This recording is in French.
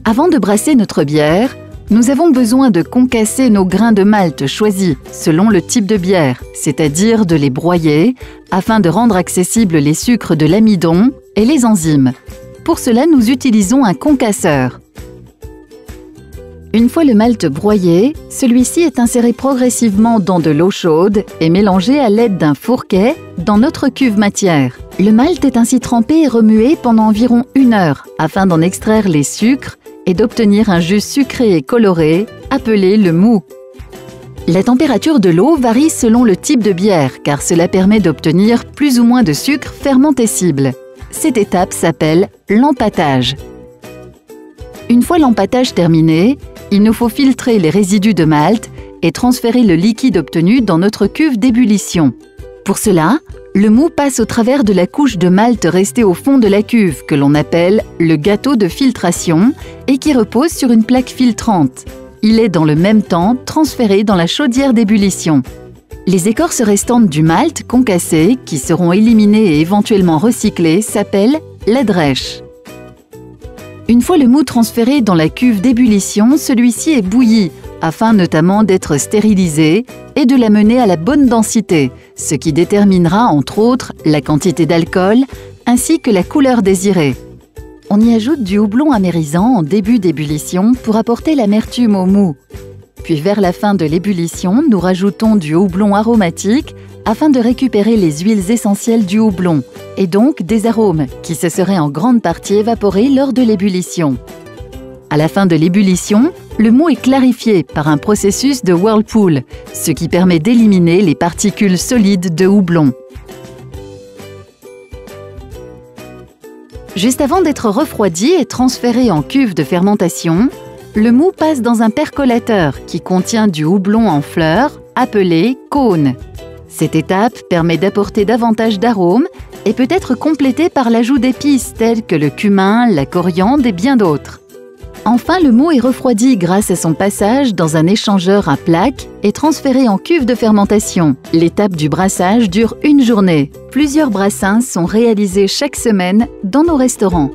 Avant de brasser notre bière, nous avons besoin de concasser nos grains de malt choisis selon le type de bière, c'est-à-dire de les broyer afin de rendre accessibles les sucres de l'amidon et les enzymes. Pour cela, nous utilisons un concasseur. Une fois le malt broyé, celui-ci est inséré progressivement dans de l'eau chaude et mélangé à l'aide d'un fourquet dans notre cuve matière. Le malt est ainsi trempé et remué pendant environ 1 heure afin d'en extraire les sucres et d'obtenir un jus sucré et coloré appelé le mou. La température de l'eau varie selon le type de bière car cela permet d'obtenir plus ou moins de sucre fermentescible. Cette étape s'appelle l'empâtage. Une fois l'empâtage terminé, il nous faut filtrer les résidus de malt et transférer le liquide obtenu dans notre cuve d'ébullition. Pour cela, le mou passe au travers de la couche de malt restée au fond de la cuve que l'on appelle le gâteau de filtration et qui repose sur une plaque filtrante. Il est dans le même temps transféré dans la chaudière d'ébullition. Les écorces restantes du malt concassé, qui seront éliminées et éventuellement recyclées, s'appellent la drèche. Une fois le mou transféré dans la cuve d'ébullition, celui-ci est bouilli, afin notamment d'être stérilisé et de l'amener à la bonne densité, ce qui déterminera entre autres la quantité d'alcool ainsi que la couleur désirée. On y ajoute du houblon amérisant en début d'ébullition pour apporter l'amertume au mou. Puis vers la fin de l'ébullition, nous rajoutons du houblon aromatique afin de récupérer les huiles essentielles du houblon et donc des arômes qui se seraient en grande partie évaporés lors de l'ébullition. À la fin de l'ébullition, le mou est clarifié par un processus de whirlpool, ce qui permet d'éliminer les particules solides de houblon. Juste avant d'être refroidi et transféré en cuve de fermentation, le mou passe dans un percolateur qui contient du houblon en fleurs, appelé cône. Cette étape permet d'apporter davantage d'arômes et peut être complétée par l'ajout d'épices telles que le cumin, la coriandre et bien d'autres. Enfin, le mou est refroidi grâce à son passage dans un échangeur à plaques et transféré en cuve de fermentation. L'étape du brassage dure 1 journée. Plusieurs brassins sont réalisés chaque semaine dans nos restaurants.